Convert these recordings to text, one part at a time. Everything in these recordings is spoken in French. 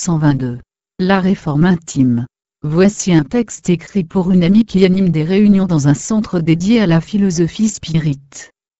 122. La réforme intime. Voici un texte écrit pour une amie qui anime des réunions dans un centre dédié à la philosophie spirit.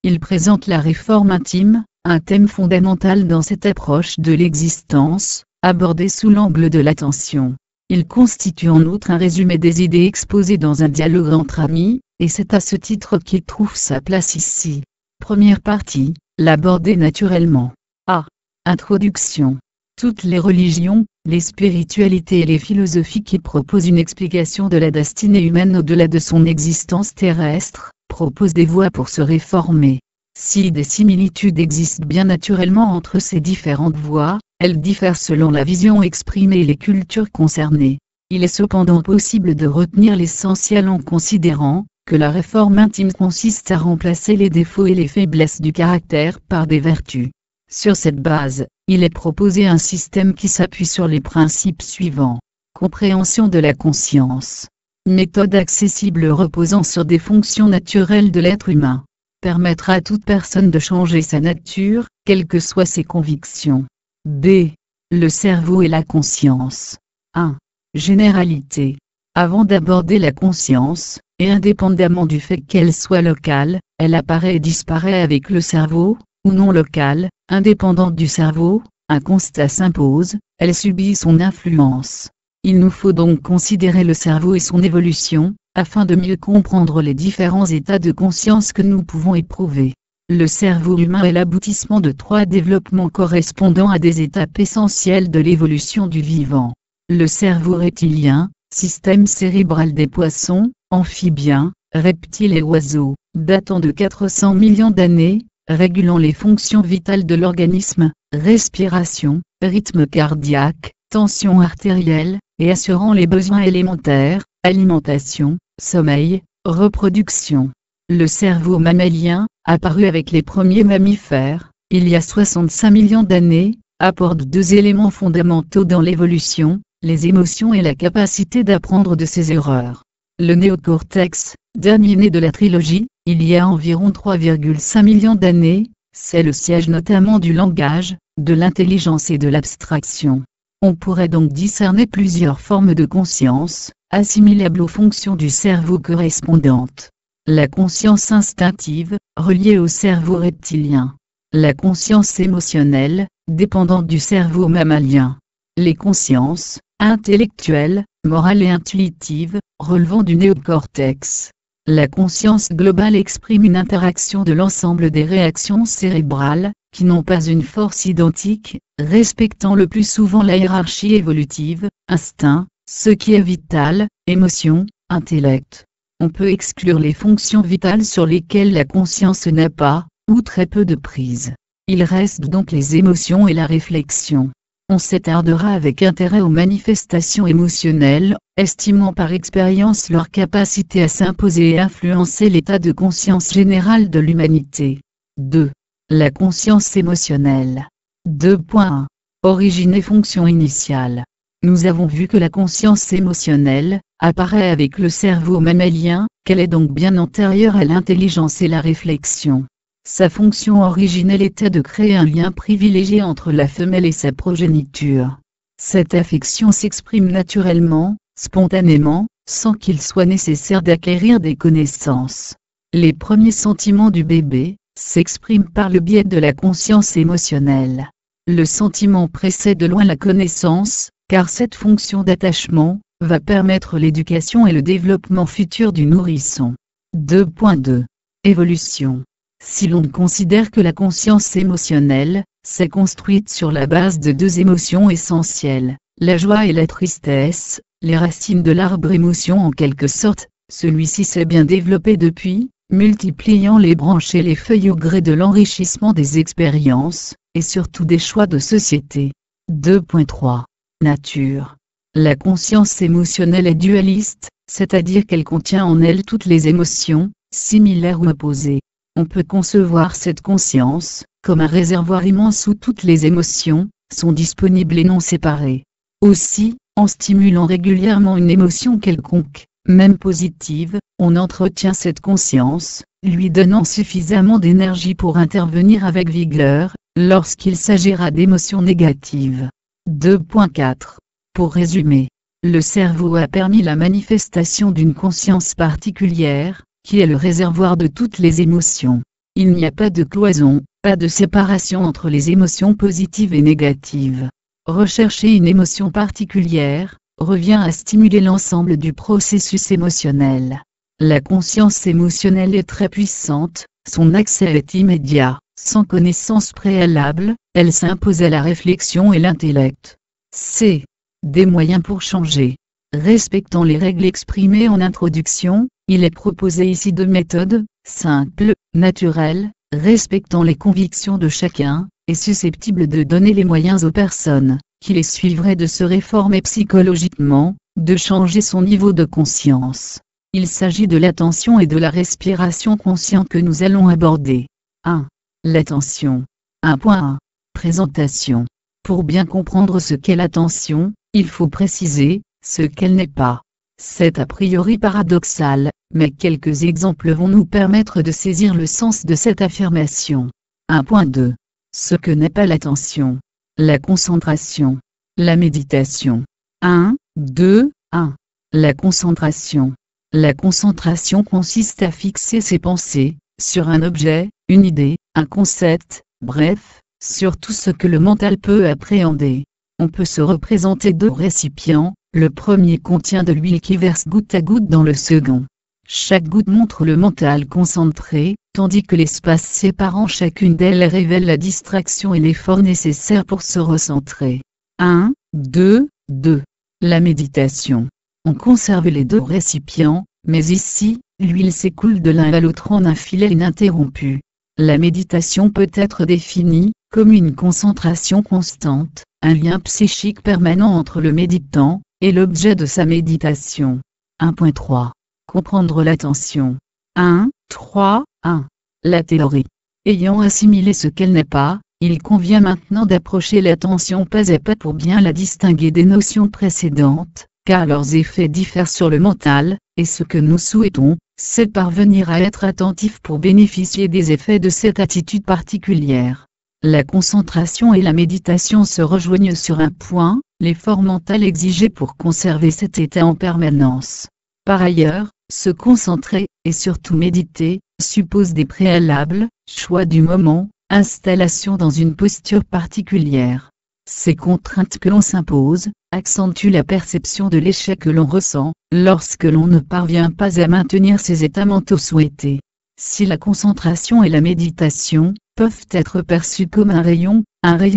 Il présente la réforme intime, un thème fondamental dans cette approche de l'existence, abordé sous l'angle de l'attention. Il constitue en outre un résumé des idées exposées dans un dialogue entre amis, et c'est à ce titre qu'il trouve sa place ici. Première partie, l'aborder naturellement. A. Introduction. Toutes les religions, les spiritualités et les philosophies qui proposent une explication de la destinée humaine au-delà de son existence terrestre, proposent des voies pour se réformer. Si des similitudes existent bien naturellement entre ces différentes voies, elles diffèrent selon la vision exprimée et les cultures concernées. Il est cependant possible de retenir l'essentiel en considérant que la réforme intime consiste à remplacer les défauts et les faiblesses du caractère par des vertus. Sur cette base, il est proposé un système qui s'appuie sur les principes suivants. Compréhension de la conscience. Méthode accessible reposant sur des fonctions naturelles de l'être humain. Permettre à toute personne de changer sa nature, quelles que soient ses convictions. B. Le cerveau et la conscience. 1. Généralité. Avant d'aborder la conscience, et indépendamment du fait qu'elle soit locale, elle apparaît et disparaît avec le cerveau, ou non locale, indépendante du cerveau, un constat s'impose, elle subit son influence. Il nous faut donc considérer le cerveau et son évolution, afin de mieux comprendre les différents états de conscience que nous pouvons éprouver. Le cerveau humain est l'aboutissement de 3 développements correspondant à des étapes essentielles de l'évolution du vivant. Le cerveau reptilien, système cérébral des poissons, amphibiens, reptiles et oiseaux, datant de 400 millions d'années, régulant les fonctions vitales de l'organisme, respiration, rythme cardiaque, tension artérielle, et assurant les besoins élémentaires, alimentation, sommeil, reproduction. Le cerveau mammalien, apparu avec les premiers mammifères, il y a 65 millions d'années, apporte 2 éléments fondamentaux dans l'évolution, les émotions et la capacité d'apprendre de ses erreurs. Le néocortex, dernier né de la trilogie, il y a environ 3,5 millions d'années, c'est le siège notamment du langage, de l'intelligence et de l'abstraction. On pourrait donc discerner plusieurs formes de conscience, assimilables aux fonctions du cerveau correspondantes. La conscience instinctive, reliée au cerveau reptilien. La conscience émotionnelle, dépendante du cerveau mammalien. Les consciences, intellectuelles, morales et intuitives, relevant du néocortex. La conscience globale exprime une interaction de l'ensemble des réactions cérébrales, qui n'ont pas une force identique, respectant le plus souvent la hiérarchie évolutive, instinct, ce qui est vital, émotion, intellect. On peut exclure les fonctions vitales sur lesquelles la conscience n'a pas, ou très peu de prise. Il reste donc les émotions et la réflexion. On s'attardera avec intérêt aux manifestations émotionnelles, estimant par expérience leur capacité à s'imposer et influencer l'état de conscience général de l'humanité. 2. La conscience émotionnelle. 2.1. Origine et fonction initiale. Nous avons vu que la conscience émotionnelle apparaît avec le cerveau mammalien, qu'elle est donc bien antérieure à l'intelligence et la réflexion. Sa fonction originelle était de créer un lien privilégié entre la femelle et sa progéniture. Cette affection s'exprime naturellement, spontanément, sans qu'il soit nécessaire d'acquérir des connaissances. Les premiers sentiments du bébé s'expriment par le biais de la conscience émotionnelle. Le sentiment précède de loin la connaissance, car cette fonction d'attachement va permettre l'éducation et le développement futur du nourrisson. 2.2. Évolution. Si l'on considère que la conscience émotionnelle s'est construite sur la base de 2 émotions essentielles, la joie et la tristesse, les racines de l'arbre émotion en quelque sorte, celui-ci s'est bien développé depuis, multipliant les branches et les feuilles au gré de l'enrichissement des expériences, et surtout des choix de société. 2.3. Nature. La conscience émotionnelle est dualiste, c'est-à-dire qu'elle contient en elle toutes les émotions, similaires ou opposées. On peut concevoir cette conscience comme un réservoir immense où toutes les émotions sont disponibles et non séparées. Aussi, en stimulant régulièrement une émotion quelconque, même positive, on entretient cette conscience, lui donnant suffisamment d'énergie pour intervenir avec vigueur, lorsqu'il s'agira d'émotions négatives. 2.4. Pour résumer, le cerveau a permis la manifestation d'une conscience particulière, qui est le réservoir de toutes les émotions. Il n'y a pas de cloison, pas de séparation entre les émotions positives et négatives. Rechercher une émotion particulière revient à stimuler l'ensemble du processus émotionnel. La conscience émotionnelle est très puissante, son accès est immédiat, sans connaissance préalable, elle s'impose à la réflexion et l'intellect. C. Des moyens pour changer. Respectant les règles exprimées en introduction, il est proposé ici deux méthodes, simples, naturelles, respectant les convictions de chacun, et susceptibles de donner les moyens aux personnes qui les suivraient de se réformer psychologiquement, de changer son niveau de conscience. Il s'agit de l'attention et de la respiration consciente que nous allons aborder. 1. L'attention. 1.1. Présentation. Pour bien comprendre ce qu'est l'attention, il faut préciser ce qu'elle n'est pas. C'est a priori paradoxal, mais quelques exemples vont nous permettre de saisir le sens de cette affirmation. 1.2. Ce que n'est pas l'attention. La concentration. La méditation. 1, 2, 1. La concentration. La concentration consiste à fixer ses pensées sur un objet, une idée, un concept, bref, sur tout ce que le mental peut appréhender. On peut se représenter deux récipients, le premier contient de l'huile qui verse goutte à goutte dans le second. Chaque goutte montre le mental concentré, tandis que l'espace séparant chacune d'elles révèle la distraction et l'effort nécessaire pour se recentrer. 1, 2, 2. La méditation. On conserve les deux récipients, mais ici, l'huile s'écoule de l'un à l'autre en un filet ininterrompu. La méditation peut être définie comme une concentration constante, un lien psychique permanent entre le méditant et l'objet de sa méditation. 1.3. Comprendre l'attention. 1, 3, 1. La théorie. Ayant assimilé ce qu'elle n'est pas, il convient maintenant d'approcher l'attention pas à pas pour bien la distinguer des notions précédentes, car leurs effets diffèrent sur le mental, et ce que nous souhaitons, c'est parvenir à être attentif pour bénéficier des effets de cette attitude particulière. La concentration et la méditation se rejoignent sur un point, l'effort mental exigé pour conserver cet état en permanence. Par ailleurs, se concentrer, et surtout méditer, suppose des préalables, choix du moment, installation dans une posture particulière. Ces contraintes que l'on s'impose, accentuent la perception de l'échec que l'on ressent, lorsque l'on ne parvient pas à maintenir ses états mentaux souhaités. Si la concentration et la méditation peuvent être perçues comme un rayon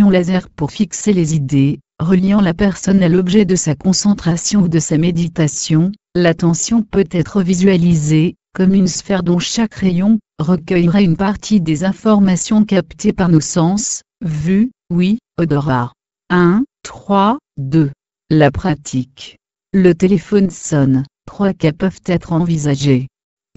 laser pour fixer les idées, reliant la personne à l'objet de sa concentration ou de sa méditation, l'attention peut être visualisée comme une sphère dont chaque rayon recueillerait une partie des informations captées par nos sens, vue, ouïe, odorat. 1, 3, 2. La pratique. Le téléphone sonne. 3 cas peuvent être envisagés.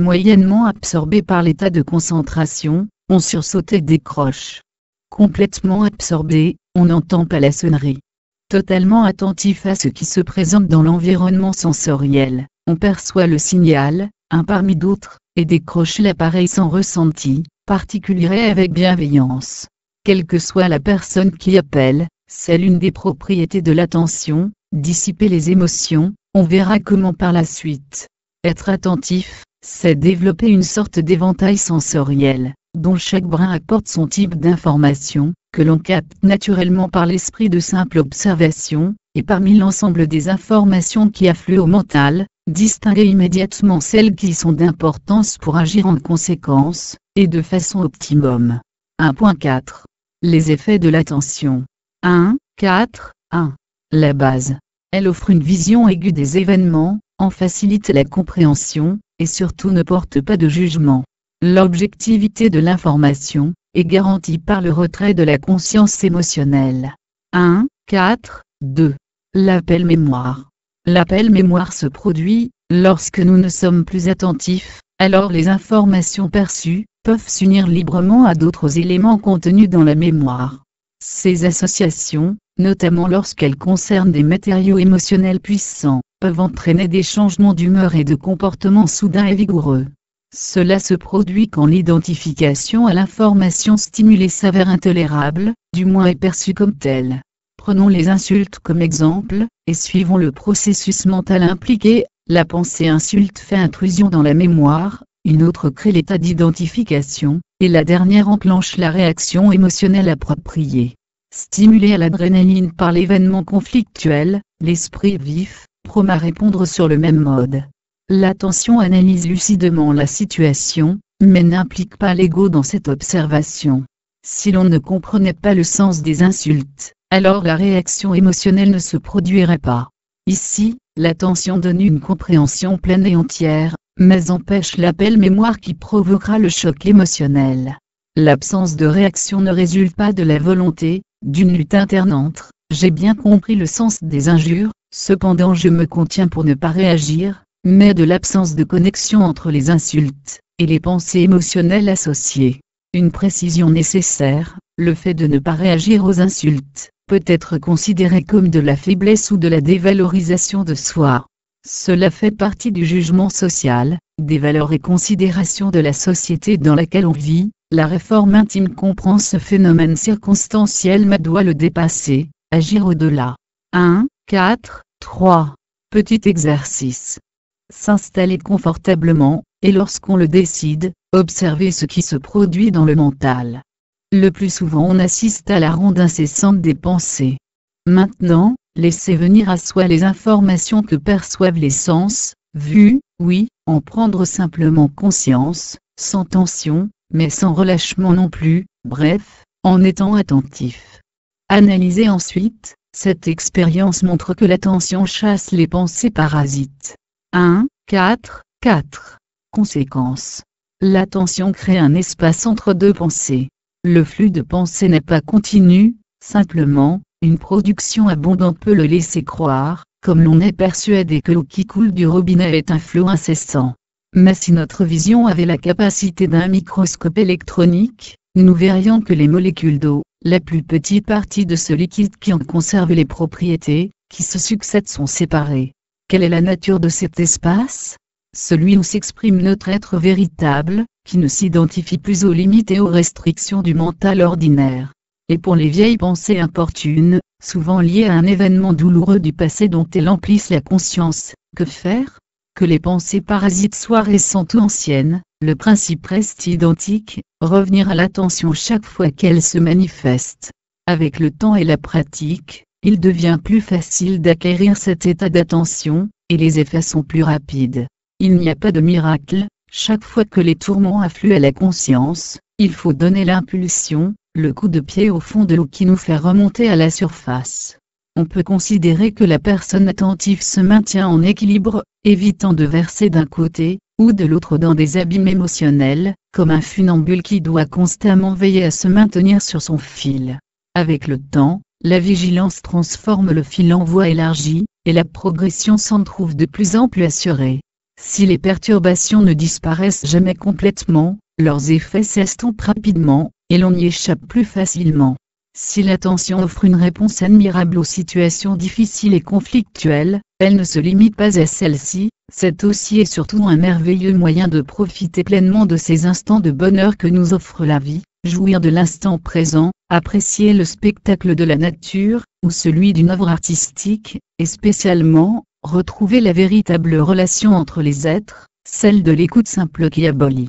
Moyennement absorbé par l'état de concentration, on sursaute et décroche. Complètement absorbé, on n'entend pas la sonnerie. Totalement attentif à ce qui se présente dans l'environnement sensoriel, on perçoit le signal, un parmi d'autres, et décroche l'appareil sans ressenti, particulier avec bienveillance. Quelle que soit la personne qui appelle, c'est l'une des propriétés de l'attention, dissiper les émotions, on verra comment par la suite. Être attentif, c'est développer une sorte d'éventail sensoriel, dont chaque brin apporte son type d'information, que l'on capte naturellement par l'esprit de simple observation, et parmi l'ensemble des informations qui affluent au mental, distinguer immédiatement celles qui sont d'importance pour agir en conséquence, et de façon optimum. 1.4. Les effets de l'attention. 1, 4, 1. La base. Elle offre une vision aiguë des événements, en facilite la compréhension, et surtout ne porte pas de jugement. L'objectivité de l'information est garantie par le retrait de la conscience émotionnelle. 1, 4, 2. L'appel mémoire. L'appel mémoire se produit lorsque nous ne sommes plus attentifs, alors les informations perçues peuvent s'unir librement à d'autres éléments contenus dans la mémoire. Ces associations, notamment lorsqu'elles concernent des matériaux émotionnels puissants, peuvent entraîner des changements d'humeur et de comportement soudains et vigoureux. Cela se produit quand l'identification à l'information stimulée s'avère intolérable, du moins est perçue comme telle. Prenons les insultes comme exemple, et suivons le processus mental impliqué. La pensée insulte fait intrusion dans la mémoire, une autre crée l'état d'identification, et la dernière enclenche la réaction émotionnelle appropriée. Stimulé à l'adrénaline par l'événement conflictuel, l'esprit vif promet à répondre sur le même mode. L'attention analyse lucidement la situation, mais n'implique pas l'ego dans cette observation. Si l'on ne comprenait pas le sens des insultes, alors la réaction émotionnelle ne se produirait pas. Ici, l'attention donne une compréhension pleine et entière, mais empêche l'appel mémoire qui provoquera le choc émotionnel. L'absence de réaction ne résulte pas de la volonté, d'une lutte interne entre « j'ai bien compris le sens des injures, cependant je me contiens pour ne pas réagir », mais de l'absence de connexion entre les insultes et les pensées émotionnelles associées. Une précision nécessaire, le fait de ne pas réagir aux insultes peut être considéré comme de la faiblesse ou de la dévalorisation de soi. Cela fait partie du jugement social, des valeurs et considérations de la société dans laquelle on vit. La réforme intime comprend ce phénomène circonstanciel mais doit le dépasser, agir au-delà. 1, 4, 3. Petit exercice. S'installer confortablement, et lorsqu'on le décide, observer ce qui se produit dans le mental. Le plus souvent on assiste à la ronde incessante des pensées. Maintenant, laissez venir à soi les informations que perçoivent les sens, vue, oui, en prendre simplement conscience, sans tension, mais sans relâchement non plus, bref, en étant attentif. Analysez ensuite, cette expérience montre que l'attention chasse les pensées parasites. 1, 4, 4. Conséquence. L'attention crée un espace entre deux pensées. Le flux de pensée n'est pas continu, simplement, une production abondante peut le laisser croire, comme l'on est persuadé que l'eau qui coule du robinet est un flot incessant. Mais si notre vision avait la capacité d'un microscope électronique, nous verrions que les molécules d'eau, la plus petite partie de ce liquide qui en conserve les propriétés, qui se succèdent sont séparées. Quelle est la nature de cet espace ? Celui où s'exprime notre être véritable, qui ne s'identifie plus aux limites et aux restrictions du mental ordinaire. Et pour les vieilles pensées importunes, souvent liées à un événement douloureux du passé dont elles emplissent la conscience, que faire ? Que les pensées parasites soient récentes ou anciennes, le principe reste identique, revenir à l'attention chaque fois qu'elle se manifeste. Avec le temps et la pratique, il devient plus facile d'acquérir cet état d'attention, et les effets sont plus rapides. Il n'y a pas de miracle, chaque fois que les tourments affluent à la conscience, il faut donner l'impulsion, le coup de pied au fond de l'eau qui nous fait remonter à la surface. On peut considérer que la personne attentive se maintient en équilibre, évitant de verser d'un côté, ou de l'autre dans des abîmes émotionnels, comme un funambule qui doit constamment veiller à se maintenir sur son fil. Avec le temps, la vigilance transforme le fil en voie élargie, et la progression s'en trouve de plus en plus assurée. Si les perturbations ne disparaissent jamais complètement, leurs effets s'estompent rapidement, et l'on y échappe plus facilement. Si l'attention offre une réponse admirable aux situations difficiles et conflictuelles, elle ne se limite pas à celles-ci, c'est aussi et surtout un merveilleux moyen de profiter pleinement de ces instants de bonheur que nous offre la vie, jouir de l'instant présent, apprécier le spectacle de la nature, ou celui d'une œuvre artistique, et spécialement, retrouver la véritable relation entre les êtres, celle de l'écoute simple qui abolit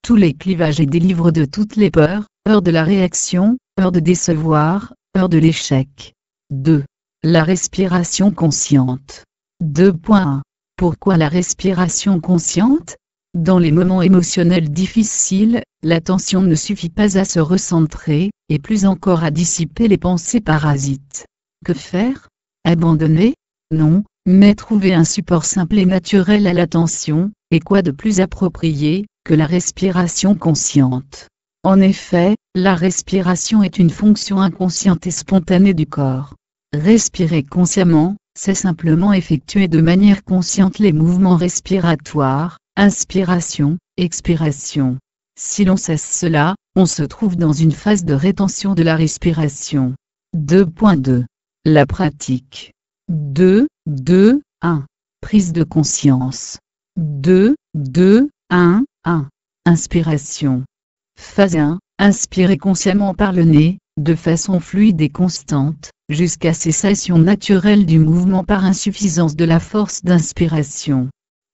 tous les clivages et délivre de toutes les peurs, peur de la réaction, peur de décevoir, peur de l'échec. 2. La respiration consciente. 2.1. Pourquoi la respiration consciente ? Dans les moments émotionnels difficiles, l'attention ne suffit pas à se recentrer, et plus encore à dissiper les pensées parasites. Que faire ? Abandonner ? Non, mais trouver un support simple et naturel à l'attention, et quoi de plus approprié que la respiration consciente. En effet, la respiration est une fonction inconsciente et spontanée du corps. Respirer consciemment, c'est simplement effectuer de manière consciente les mouvements respiratoires, inspiration, expiration. Si l'on cesse cela, on se trouve dans une phase de rétention de la respiration. 2.2. La pratique. 2, 2, 1. Prise de conscience. 2, 2, 1, 1. Inspiration. Phase 1. Inspirer consciemment par le nez, de façon fluide et constante, jusqu'à cessation naturelle du mouvement par insuffisance de la force d'inspiration.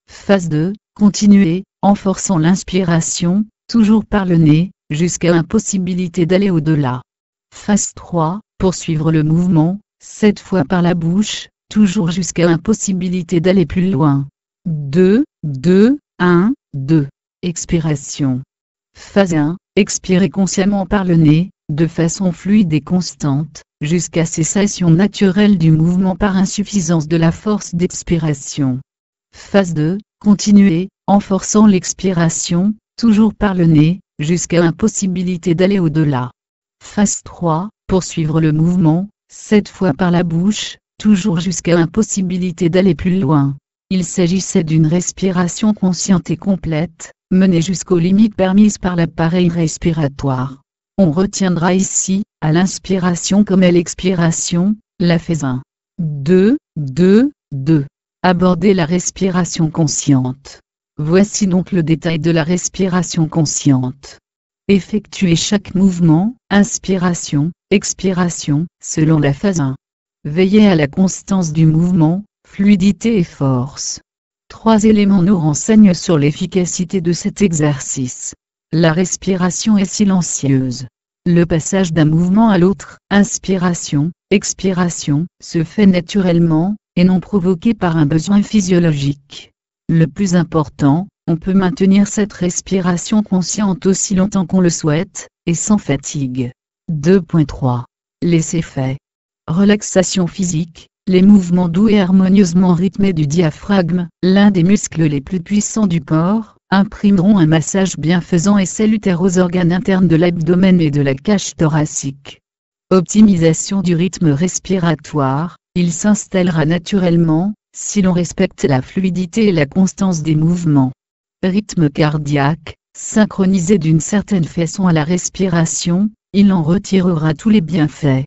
Phase 2, continuer, en forçant l'inspiration, toujours par le nez, jusqu'à impossibilité d'aller au-delà. Phase 3, poursuivre le mouvement, cette fois par la bouche, toujours jusqu'à impossibilité d'aller plus loin. 2, 2, 1, 2. Expiration. Phase 1, expirer consciemment par le nez, de façon fluide et constante, jusqu'à cessation naturelle du mouvement par insuffisance de la force d'expiration. Phase 2, continuer, en forçant l'expiration, toujours par le nez, jusqu'à impossibilité d'aller au-delà. Phase 3, poursuivre le mouvement, cette fois par la bouche, toujours jusqu'à impossibilité d'aller plus loin. Il s'agissait d'une respiration consciente et complète, menée jusqu'aux limites permises par l'appareil respiratoire. On retiendra ici, à l'inspiration comme à l'expiration, la phase 1. 2, 2, 2. Aborder la respiration consciente. Voici donc le détail de la respiration consciente. Effectuer chaque mouvement, inspiration, expiration, selon la phase 1. Veiller à la constance du mouvement, fluidité et force. 3 éléments nous renseignent sur l'efficacité de cet exercice. La respiration est silencieuse. Le passage d'un mouvement à l'autre, inspiration, expiration, se fait naturellement, et non provoqué par un besoin physiologique. Le plus important, on peut maintenir cette respiration consciente aussi longtemps qu'on le souhaite, et sans fatigue. 2.3. Laissez-faire. Relaxation physique. Les mouvements doux et harmonieusement rythmés du diaphragme, l'un des muscles les plus puissants du corps, imprimeront un massage bienfaisant et salutaire aux organes internes de l'abdomen et de la cage thoracique. Optimisation du rythme respiratoire, il s'installera naturellement, si l'on respecte la fluidité et la constance des mouvements. Rythme cardiaque, synchronisé d'une certaine façon à la respiration, il en retirera tous les bienfaits.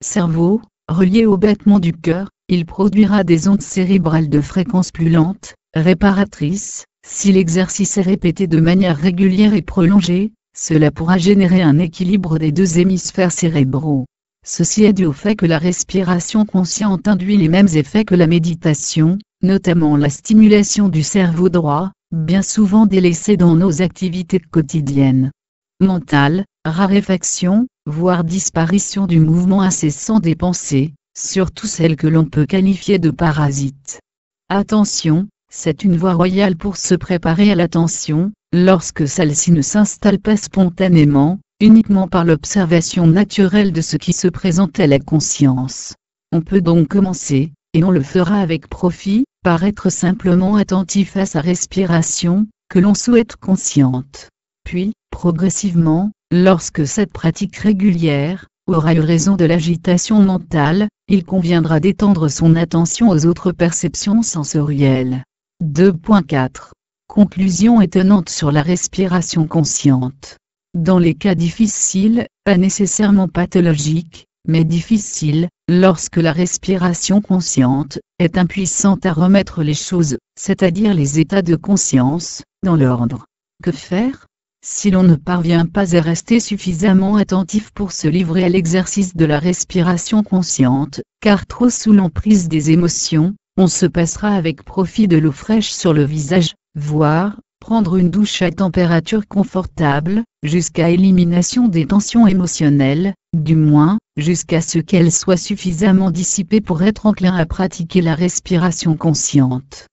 Cerveau, relié au battement du cœur, il produira des ondes cérébrales de fréquence plus lente, réparatrices. Si l'exercice est répété de manière régulière et prolongée, cela pourra générer un équilibre des 2 hémisphères cérébraux. Ceci est dû au fait que la respiration consciente induit les mêmes effets que la méditation, notamment la stimulation du cerveau droit, bien souvent délaissé dans nos activités quotidiennes. Mentale, raréfaction, voire disparition du mouvement incessant des pensées, surtout celles que l'on peut qualifier de parasites. Attention, c'est une voie royale pour se préparer à l'attention, lorsque celle-ci ne s'installe pas spontanément, uniquement par l'observation naturelle de ce qui se présente à la conscience. On peut donc commencer, et on le fera avec profit, par être simplement attentif à sa respiration, que l'on souhaite consciente. Puis, progressivement, lorsque cette pratique régulière aura eu raison de l'agitation mentale, il conviendra d'étendre son attention aux autres perceptions sensorielles. 2.4. Conclusion étonnante sur la respiration consciente. Dans les cas difficiles, pas nécessairement pathologiques, mais difficiles, lorsque la respiration consciente est impuissante à remettre les choses, c'est-à-dire les états de conscience, dans l'ordre. Que faire ? Si l'on ne parvient pas à rester suffisamment attentif pour se livrer à l'exercice de la respiration consciente, car trop sous l'emprise des émotions, on se passera avec profit de l'eau fraîche sur le visage, voire prendre une douche à température confortable, jusqu'à élimination des tensions émotionnelles, du moins, jusqu'à ce qu'elles soient suffisamment dissipées pour être enclin à pratiquer la respiration consciente.